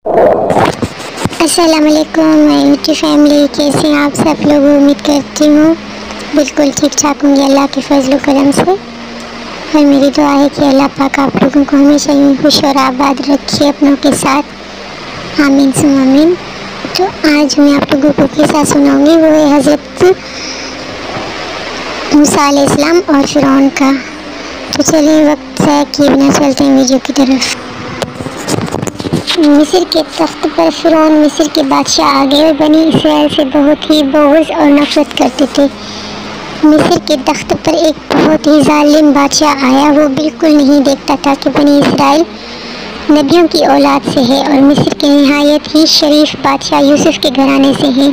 السلام علیکم مائی میٹھی فیملی، کیسے ہیں آپ سب لوگ؟ امید کرتی ہوں بالکل ٹھیک ٹھاک ہوں گے اللہ کے فضل و کرم سے۔ اور میری دعا ہے کہ اللہ پاک آپ لوگوں کو ہمیشہ یوں خوش اور آباد رکھے اپنوں کے ساتھ، آمین ثم آمین۔ تو آج میں آپ لوگوں کو قصہ سناؤں گی، وہ ہے حضرت موسیٰ علیہ السلام اور فرعون کا۔ تو چلیے وقت ضائع کیے بنا چلتے ہیں ویڈیو کی طرف۔ مصر کے تخت پر فرعون مصر کے بادشاہ آ گئے اور بنی اسرائیل سے بہت ہی بغض اور نفرت کرتے تھے۔ مصر کے تخت پر ایک بہت ہی ظالم بادشاہ آیا۔ وہ بالکل نہیں دیکھتا تھا کہ بنی اسرائیل نبیوں کی اولاد سے ہے اور مصر کے نہایت ہی شریف بادشاہ یوسف کے گھرانے سے ہیں۔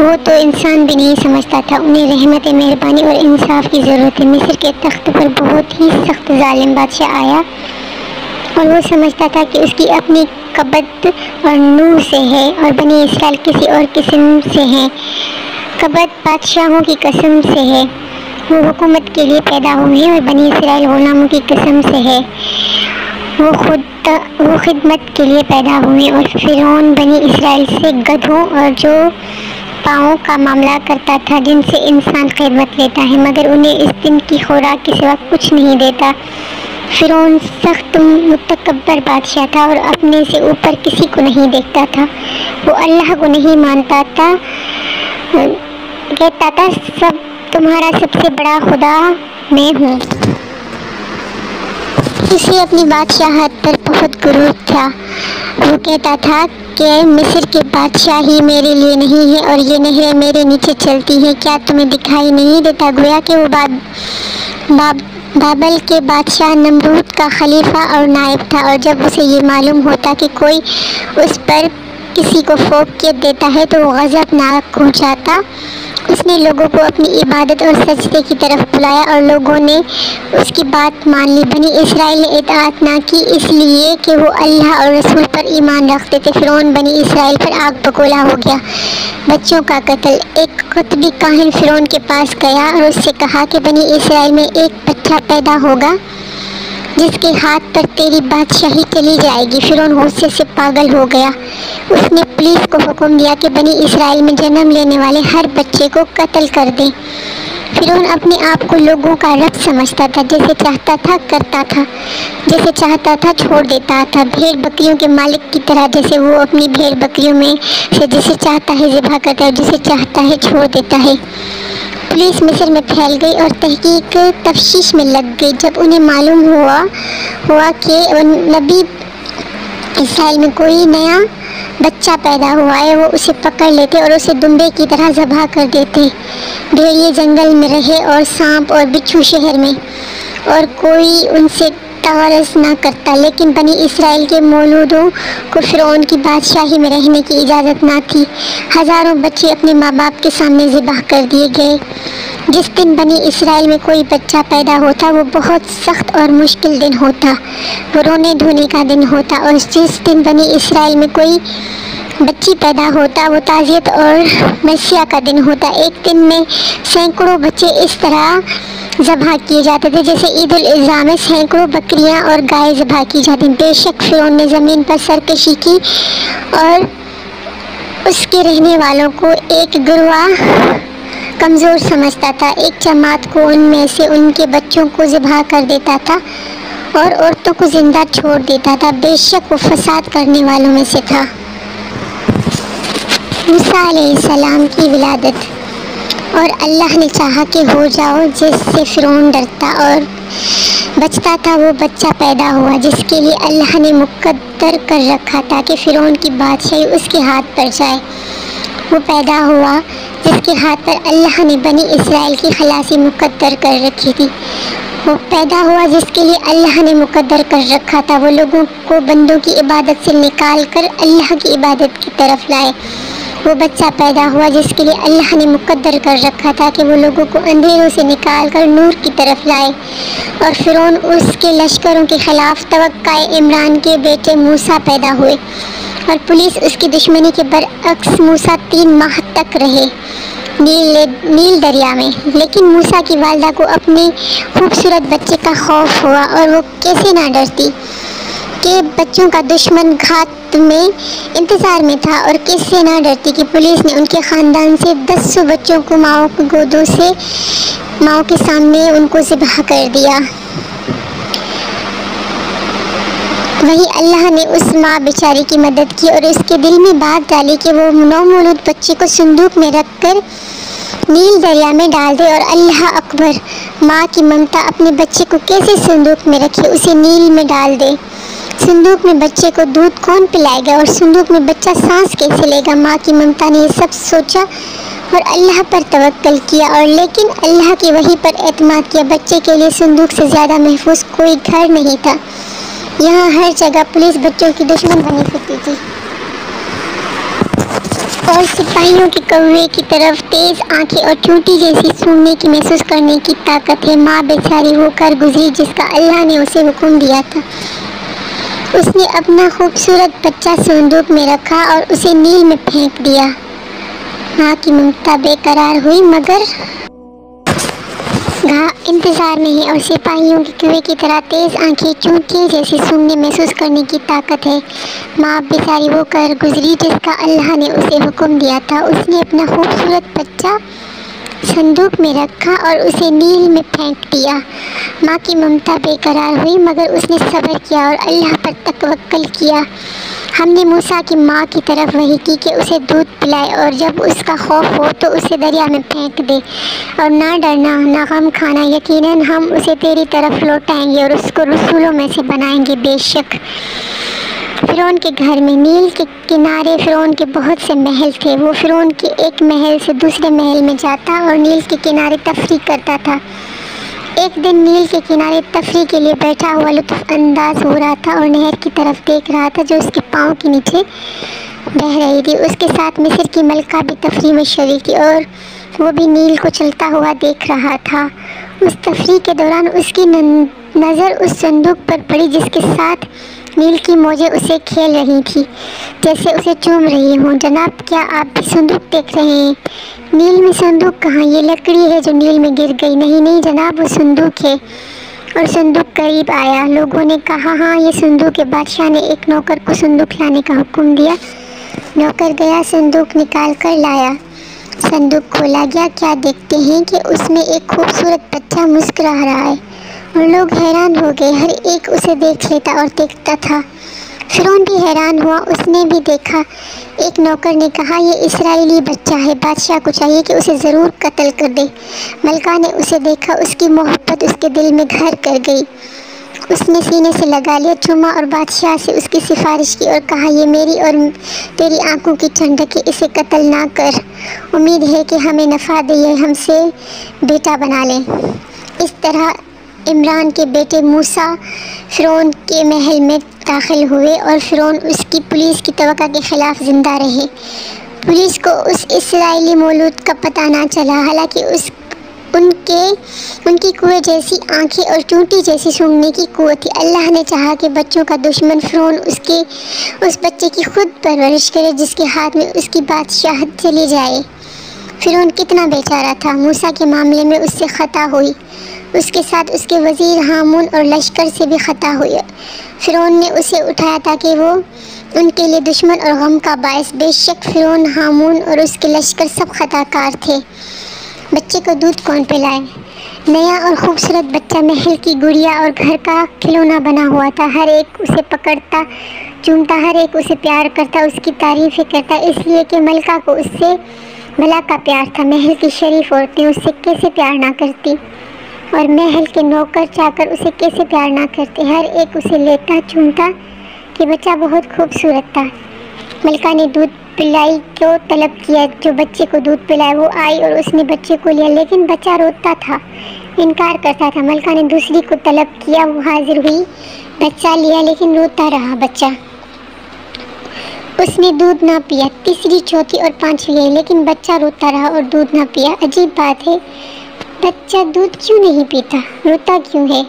وہ تو انسان بھی نہیں سمجھتا تھا، انہیں رحمت، مہربانی اور انصاف کی ضرورت ہے۔ مصر کے تخت پر بہت ہی سخت ظالم بادشاہ آیا اور وہ سمجھتا تھا کہ اس کی اپنی قبض اور نور سے ہے اور بنی اسرائیل کسی اور قسم سے ہیں۔ قبض بادشاہوں کی قسم سے ہے، وہ حکومت کے لیے پیدا ہوئے ہیں، اور بنی اسرائیل غلاموں کی قسم سے ہے، وہ خدمت کے لیے پیدا ہوئے۔ اور فرعون بنی اسرائیل سے گدھوں اور جو پاؤں کا معاملہ کرتا تھا جن سے انسان خدمت لیتا ہے، مگر انہیں اس دن کی خوراک کے سوا کچھ نہیں دیتا۔ فرعون سخت متکبر بادشاہ تھا اور اپنے سے اوپر کسی کو نہیں دیکھتا تھا۔ وہ اللہ کو نہیں مانتا تھا، کہتا تھا تمہارا سب سے بڑا خدا میں ہوں۔ اسے اپنی بادشاہت پر بہت غرور تھا۔ وہ کہتا تھا کہ مصر کے بادشاہ ہی میرے لیے نہیں ہے اور یہ نہریں میرے نیچے چلتی ہیں، کیا تمہیں دکھائی نہیں دیتا؟ گویا کہ وہ بابل کے بادشاہ نمرود کا خلیفہ اور نائب تھا، اور جب اسے یہ معلوم ہوتا کہ کوئی اس پر کسی کو فوقیت دیتا ہے تو وہ غضبناک ہو جاتا۔ اس نے لوگوں کو اپنی عبادت اور سجدے کی طرف بلایا اور لوگوں نے اس کی بات مان لی۔ بنی اسرائیل نے اطاعت نہ کی، اس لیے کہ وہ اللہ اور رسول پر ایمان رکھتے تھے۔ فرعون بنی اسرائیل پر آگ بگولا ہو گیا۔ بچوں کا قتل۔ ایک قطبی کاہن فرعون کے پاس گیا اور اس سے کہا کہ بنی اسرائیل میں ایک بچہ پیدا ہوگا جس کے ہاتھ پر تیری بادشاہی چلی جائے گی۔ فرعون غصے سے پاگل ہو گیا۔ اس نے پولیس کو حکم دیا کہ بنی اسرائیل میں جنم لینے والے ہر بچے کو قتل کر دیں۔ فرعون اپنے آپ کو لوگوں کا رب سمجھتا تھا، جیسے چاہتا تھا کرتا تھا، جیسے چاہتا تھا چھوڑ دیتا تھا، بھیڑ بکریوں کے مالک کی طرح، جیسے وہ اپنی بھیڑ بکریوں میں سے جسے چاہتا ہے ذبح کرتا ہے اور جسے چاہتا ہے چھوڑ دیتا ہے۔ پولیس مصر میں پھیل گئی اور تحقیق تفتیش میں لگ گئی۔ جب انہیں معلوم ہوا کہ نبی اسرائیل میں کوئی نیا بچہ پیدا ہوا ہے، وہ اسے پکڑ لیتے اور اسے دمبے کی طرح ذبح کر دیتے۔ بھیڑیے جنگل میں رہے اور سانپ اور بچھو شہر میں، اور کوئی ان سے تعارض نہ کرتا، لیکن بنی اسرائیل کے مولودوں کو فرعون کی بادشاہی میں رہنے کی اجازت نہ تھی۔ ہزاروں بچے اپنے ماں باپ کے سامنے ذبح کر دیے گئے۔ جس دن بنی اسرائیل میں کوئی بچہ پیدا ہوتا وہ بہت سخت اور مشکل دن ہوتا، وہ رونے دھونے کا دن ہوتا، اور جس دن بنی اسرائیل میں کوئی بچی پیدا ہوتا وہ تعزیت اور مسیح کا دن ہوتا۔ ایک دن میں سینکڑوں بچے اس طرح ذبح کیے جاتے تھے جیسے عید الاضحیٰ میں سینکڑوں بکریاں اور گائے ذبح کی جاتی۔ بے شک فرعون نے زمین پر سرکشی کی اور اس کے رہنے والوں کو ایک گروہ کمزور سمجھتا تھا، ایک جماعت کو ان میں سے ان کے بچوں کو ذبح کر دیتا تھا اور عورتوں کو زندہ چھوڑ دیتا تھا۔ بے شک وہ فساد کرنے والوں میں سے تھا۔ موسیٰ علیہ السلام کی ولادت۔ اور اللہ نے چاہا کہ ہو جاؤ، جس سے فرعون ڈرتا اور بچتا تھا وہ بچہ پیدا ہوا جس کے لیے اللہ نے مقدر کر رکھا تھا کہ فرعون کی بادشاہی اس کے ہاتھ پر جائے۔ وہ پیدا ہوا جس کے ہاتھ پر اللہ نے بنی اسرائیل کی خلاصی مقدر کر رکھی تھی۔ وہ پیدا ہوا جس کے لیے اللہ نے مقدر کر رکھا تھا وہ لوگوں کو بندوں کی عبادت سے نکال کر اللہ کی عبادت کی طرف لائے۔ وہ بچہ پیدا ہوا جس کے لیے اللہ نے مقدر کر رکھا تھا کہ وہ لوگوں کو اندھیروں سے نکال کر نور کی طرف لائے۔ اور فرعون اس کے لشکروں کے خلاف توقع عمران کے بیٹے موسیٰ پیدا ہوئے، اور پولیس اس کی دشمنی کے برعکس موسیٰ 3 ماہ تک رہے نیل دریا میں۔ لیکن موسیٰ کی والدہ کو اپنے خوبصورت بچے کا خوف ہوا اور وہ کیسے نہ ڈرتی۔ کہ بچوں کا دشمن گھات میں انتظار میں تھا اور کس سے نہ ڈرتی کہ پولیس نے ان کے خاندان سے 10 بچوں کو ماؤں کی گودوں سے ماؤں کے سامنے ان کو ذبح کر دیا۔ وہیں اللہ نے اس ماں بیچاری کی مدد کی اور اس کے دل میں بات ڈالی کہ وہ نومولود بچے کو صندوق میں رکھ کر نیل دریا میں ڈال دے۔ اور اللہ اکبر، ماں کی ممتا اپنے بچے کو کیسے صندوق میں رکھے، اسے نیل میں ڈال دے۔ صندوق میں بچے کو دودھ کون پلائے گا اور صندوق میں بچہ سانس کیسے لے گا؟ ماں کی ممتا نے یہ سب سوچا اور اللہ پر توکل کیا، اور لیکن اللہ کی وحی پر اعتماد کیا۔ بچے کے لیے صندوق سے زیادہ محفوظ کوئی گھر نہیں تھا۔ یہاں ہر جگہ پولیس بچوں کی دشمن بنی پھرتی تھی اور سپاہیوں کے کوے کی طرف تیز آنکھیں اور چونٹی جیسی سونگنے کی محسوس کرنے کی طاقت ہے۔ ماں بیچاری ہو کر گزری جس کا اللہ نے اسے حکم دیا تھا۔ اس نے اپنا خوبصورت بچہ صندوق میں رکھا اور اسے نیل میں پھینک دیا۔ ماں کی ممتا بے قرار ہوئی مگر انتظار نہیں، اور سپاہیوں کے کوے کی طرح تیز آنکھیں چونٹی جیسی سونگنے محسوس کرنے کی طاقت ہے۔ ماں بیچاری ہو کر گزری جس کا اللہ نے اسے حکم دیا تھا۔ اس نے اپنا خوبصورت بچہ صندوق میں رکھا اور اسے نیل میں پھینک دیا۔ ماں کی ممتا بے قرار ہوئی مگر اس نے صبر کیا اور اللہ پر توکل کیا۔ ہم نے موسیٰ کی ماں کی طرف وحی کی کہ اسے دودھ پلائے اور جب اس کا خوف ہو تو اسے دریا میں پھینک دے، اور نہ ڈرنا نہ غم کھانا، یقیناً ہم اسے تیری طرف لوٹائیں گے اور اس کو رسولوں میں سے بنائیں گے۔ بے شک فرعون کے گھر میں نیل کے کنارے فرعون کے بہت سے محل تھے۔ وہ فرعون کے ایک محل سے دوسرے محل میں جاتا اور نیل کے کنارے تفریح کرتا تھا۔ ایک دن نیل کے کنارے تفریح کے لیے بیٹھا ہوا لطف انداز ہو رہا تھا اور نہر کی طرف دیکھ رہا تھا جو اس کے پاؤں کے نیچے بہہ رہی تھی۔ اس کے ساتھ مصر کی ملکہ بھی تفریح میں شریک تھی اور وہ بھی نیل کو چلتا ہوا دیکھ رہا تھا۔ اس تفریح کے دوران اس کی نظر اس صندوق پر پڑی جس کے ساتھ نیل کی موجیں اسے کھیل رہی تھی جیسے اسے چوم رہی ہوں۔ جناب، کیا آپ بھی صندوق دیکھ رہے ہیں؟ نیل میں صندوق کہاں؟ یہ لکڑی ہے جو نیل میں گر گئی۔ نہیں نہیں جناب، وہ صندوق ہے۔ اور صندوق قریب آیا۔ لوگوں نے کہا ہاں یہ صندوق ہے۔ بادشاہ نے ایک نوکر کو صندوق لانے کا حکم دیا۔ نوکر گیا، صندوق نکال کر لایا۔ صندوق کھولا گیا۔ کیا دیکھتے ہیں کہ اس میں ایک خوبصورت بچہ مسکرا رہا ہے اور لوگ حیران ہو گئے۔ ہر ایک اسے دیکھ لیتا اور دیکھتا تھا۔ فرعون بھی حیران ہوا، اس نے بھی دیکھا۔ ایک نوکر نے کہا یہ اسرائیلی بچہ ہے، بادشاہ کو چاہیے کہ اسے ضرور قتل کر دے۔ ملکہ نے اسے دیکھا، اس کی محبت اس کے دل میں گھر کر گئی۔ اس نے سینے سے لگا لیا، چوما اور بادشاہ سے اس کی سفارش کی اور کہا یہ میری اور تیری آنکھوں کی ٹھنڈک ہے، اسے قتل نہ کر، امید ہے کہ ہمیں نفع دے، یہ ہم سے بیٹا بنا لے۔ اس طرح عمران کے بیٹے موسیٰ فرعون کے محل میں داخل ہوئے اور فرعون اس کی پولیس کی توقع کے خلاف زندہ رہے۔ پولیس کو اس اسرائیلی مولود کا پتہ نہ چلا، حالانکہ ان کی کوے جیسی آنکھیں اور چونٹی جیسی سونگنے کی قوت تھی۔ اللہ نے چاہا کہ بچوں کا دشمن فرعون اس بچے کی خود پرورش کرے جس کے ہاتھ میں اس کی بادشاہت چلی جائے۔ فرعون کتنا بیچارہ تھا، موسیٰ کے معاملے میں اس سے خطا ہوئی، اس کے ساتھ اس کے وزیر ہامون اور لشکر سے بھی خطا ہوئی۔ فرعون نے اسے اٹھایا تاکہ وہ ان کے لیے دشمن اور غم کا باعث۔ بے شک فرعون، ہامون اور اس کے لشکر سب خطا کار تھے۔ بچے کو دودھ کون پلائے؟ نیا اور خوبصورت بچہ محل کی گڑیا اور گھر کا کھلونا بنا ہوا تھا۔ ہر ایک اسے پکڑتا، چومتا، ہر ایک اسے پیار کرتا، اس کی تعریفیں کرتا، اس لیے کہ ملکہ کو اس سے بھلا کا پیار تھا۔ محل کی شریف عورتیں اس سے کیسے پیار نہ کرتی، اور محل کے نوکر چاکر اسے کیسے پیار نہ کرتے۔ ہر ایک اسے لیتا، چومتا کہ بچہ بہت خوبصورت تھا۔ ملکہ نے دودھ پلائی کو طلب کیا، جو بچے کو دودھ پلائے۔ وہ آئی اور اس نے بچے کو لیا، لیکن بچہ روتا تھا، انکار کرتا تھا۔ ملکہ نے دوسری کو طلب کیا، وہ حاضر ہوئی، بچہ لیا لیکن روتا رہا بچہ، اس نے دودھ نہ پیا۔ تیسری، چوتھی اور پانچویں گئی، لیکن بچہ روتا رہا اور دودھ نہ پیا۔ عجیب بات ہے، بچہ دودھ کیوں نہیں پیتا، روتا کیوں ہے؟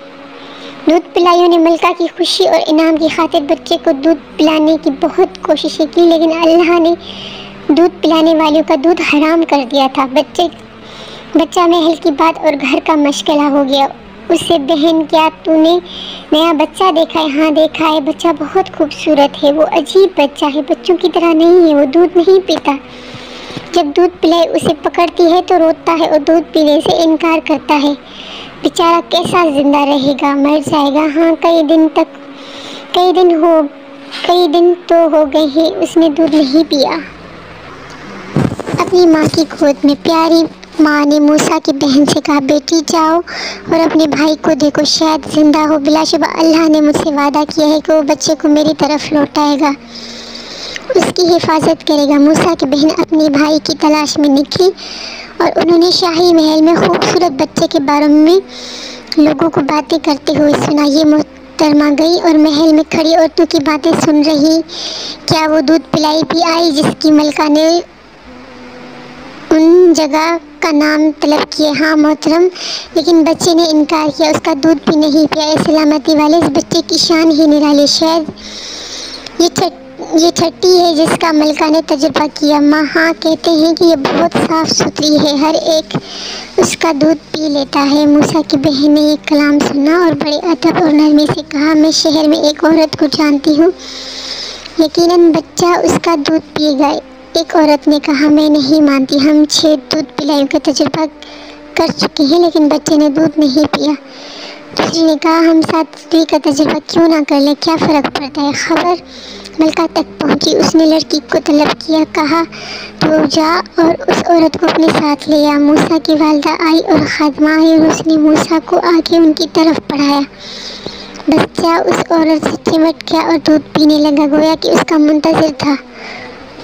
دودھ پلائیوں نے ملکہ کی خوشی اور انعام کی خاطر بچے کو دودھ پلانے کی بہت کوششیں کی، لیکن اللہ نے دودھ پلانے والوں کا دودھ حرام کر دیا تھا۔ بچہ محل کی بات اور گھر کا مشغلہ ہو گیا۔ اس سے بہن کیا تو نے نیا بچہ دیکھا ہے؟ ہاں دیکھا ہے، بچہ بہت خوبصورت ہے، وہ عجیب بچہ ہے، بچوں کی طرح نہیں ہے، وہ دودھ نہیں پیتا، جب دودھ پلائے اسے پکڑتی ہے تو روتا ہے اور دودھ پینے سے انکار کرتا ہے، بیچارہ کیسا زندہ رہے گا، مر جائے گا۔ ہاں کئی دن تو ہو گئے ہیں اس نے دودھ نہیں پیا۔ اپنی ماں کی گود میں پیاری ماں نے موسیٰ کی بہن سے کہا، بیٹی جاؤ اور اپنے بھائی کو دیکھو، شاید زندہ ہو، بلا شبہ اللہ نے مجھ سے وعدہ کیا ہے کہ وہ بچے کو میری طرف لوٹائے گا، اس کی حفاظت کرے گا۔ موسیٰ کی بہن اپنے بھائی کی تلاش میں نکلی اور انہوں نے شاہی محل میں خوبصورت بچے کے بارے میں لوگوں کو باتیں کرتے ہوئے سنا۔ یہ محترمہ گئی اور محل میں کھڑی عورتوں کی باتیں سن رہی، کیا وہ دودھ پلائی بھی آئی جس کی ملکہ نے ان جگہ کا نام طلب کیا؟ ہاں محترم، لیکن بچے نے انکار کیا، اس کا دودھ بھی نہیں پیا۔ اے سلامتی والے، اس بچے کی شان ہی نرالی، شاید یہ چھٹی ہے جس کا ملکہ نے تجربہ کیا۔ ماں ہاں کہتے ہیں کہ یہ بہت صاف ستھری ہے، ہر ایک اس کا دودھ پی لیتا ہے۔ موسیٰ کی بہن نے یہ کلام سنا اور بڑے ادب اور نرمی سے کہا، میں شہر میں ایک عورت کو جانتی ہوں، یقیناً بچہ اس کا دودھ پیے گا۔ ایک عورت نے کہا، میں نہیں مانتی، ہم 6 دودھ پلائیوں کا تجربہ کر چکے ہیں لیکن بچے نے دودھ نہیں پیا۔ دوسری نے کہا، ہم 7 کا تجربہ کیوں نہ کر لیں، کیا فرق پڑتا ہے؟ خبر ملکہ تک پہنچی، اس نے لڑکی کو طلب کیا، کہا تو جا، اور اس عورت کو اپنے ساتھ لیا۔ موسیٰ کی والدہ آئی اور خادمہ آئی اور اس نے موسیٰ کو آگے ان کی طرف بڑھایا۔ بچہ اس عورت سے چمٹ گیا اور دودھ پینے لگا، گویا کہ اس کا منتظر تھا۔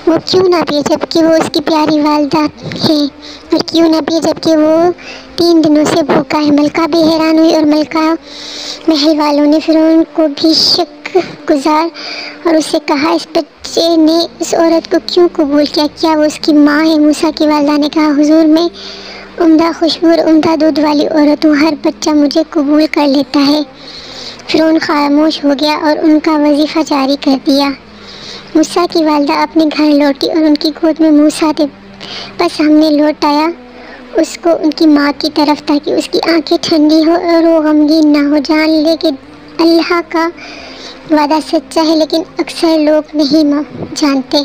وہ کیوں نہ پیے جبکہ وہ اس کی پیاری والدہ ہے، اور کیوں نہ پیے جبکہ وہ 3 دنوں سے بھوکا ہے۔ ملکہ بھی حیران ہوئی اور ملکہ محل والوں نے فرعون کو بھی شک گزار اور اس سے کہا، اس بچے نے اس عورت کو کیوں قبول کیا؟ کیا وہ اس کی ماں ہے؟ موسیٰ کی والدہ نے کہا، حضور میں عمدہ خوشبو اور عمدہ دودھ والی عورت ہوں، ہر بچہ مجھے قبول کر لیتا ہے۔ فرعون خاموش ہو گیا اور ان کا وظیفہ جاری کر دیا۔ موسیٰ کی والدہ اپنے گھر لوٹی اور ان کی گود میں موسیٰ تھے، بس ہم نے لوٹایا اس کو ان کی ماں کی طرف تاکہ اس کی آنکھیں ٹھنڈی ہو اور وہ غمگین نہ ہو۔ جان لے کہ اللہ کا وعدہ سچا ہے، لیکن اکثر لوگ نہیں جانتے۔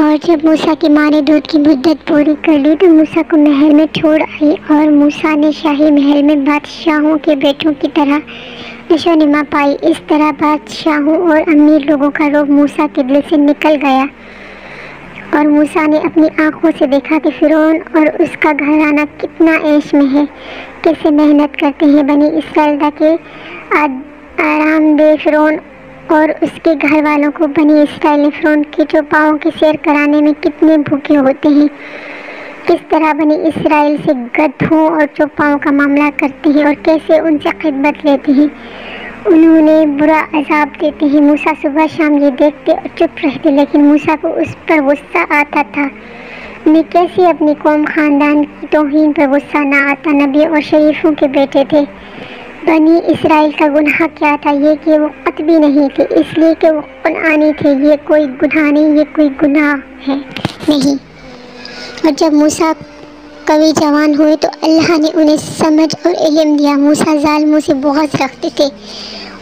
اور جب موسیٰ کی ماں نے دودھ کی مدت پوری کر لی تو موسیٰ کو محل میں چھوڑ آئی، اور موسیٰ نے شاہی محل میں بادشاہوں کے بیٹوں کی طرح نشو و نما پائی۔ اس طرح بادشاہوں اور امیر لوگوں کا رعب موسیٰ کے دل سے نکل گیا، اور موسیٰ نے اپنی آنکھوں سے دیکھا کہ فرعون اور اس کا گھرانہ کتنا عیش میں ہے، کیسے محنت کرتے ہیں۔ بنی اسرائیل کے آرام دہ فرعون اور اس کے گھر والوں کو بنی اسرائیل نے فرعون کے چوپاؤں کی سیر کرانے میں کتنے بھوکے ہوتے ہیں، کس طرح بنی اسرائیل سے گدھوں اور چوپاؤں کا معاملہ کرتے ہیں اور کیسے ان سے خدمت لیتے ہیں، انہوں نے برا عذاب دیتے ہیں۔ موسیٰ صبح شام یہ دیکھتے اور چپ رہتے، لیکن موسیٰ کو اس پر غصہ آتا تھا، انہیں کیسے اپنی قوم خاندان کی توہین پر غصہ نہ آتا، نبی اور شریفوں کے بیٹے تھے۔ بنی اسرائیل کا گناہ کیا تھا؟ یہ کہ وہ قطبی نہیں تھے، اس لیے کہ وہ قنعانی تھے، یہ کوئی گناہ نہیں، یہ کوئی گناہ ہے نہیں۔ اور جب موسیٰ قوی جوان ہوئے تو اللہ نے انہیں سمجھ اور علم دیا۔ موسیٰ ظالموں سے بغض رکھتے تھے،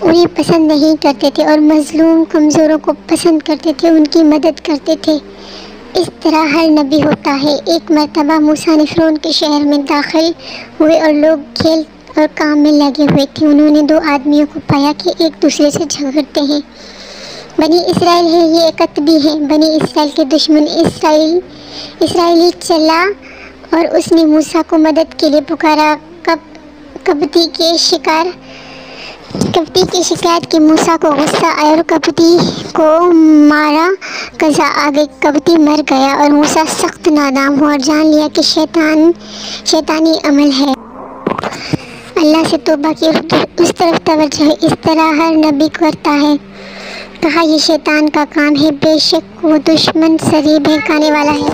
انہیں پسند نہیں کرتے تھے، اور مظلوم کمزوروں کو پسند کرتے تھے، ان کی مدد کرتے تھے۔ اس طرح ہر نبی ہوتا ہے۔ ایک مرتبہ موسیٰ نے فرعون کے شہر میں داخل ہوئے اور لوگ کھیل اور کام میں لگے ہوئے تھے۔ انہوں نے 2 آدمیوں کو پایا کہ ایک دوسرے سے جھگڑتے ہیں۔ بنی اسرائیل ہے، یہ قطبی ہیں۔ بنی اسرائیل کے دشمن اسرائیلی چلا اور اس نے موسیٰ کو مدد کے لیے پکارا۔ کبتی کی شکایت کی موسیٰ کو غصہ آیا اور کبتی کو مارا، قضا آ گئی، کبتی مر گیا اور موسیٰ سخت نادام ہوا اور جان لیا کہ شیطانی عمل ہے۔ اللہ سے توبہ کی اس طرف توجہ ہے، اس طرح ہر نبی کرتا ہے۔ کہا یہ شیطان کا کام ہے، بے شک وہ دشمن سری بہکانے والا ہے۔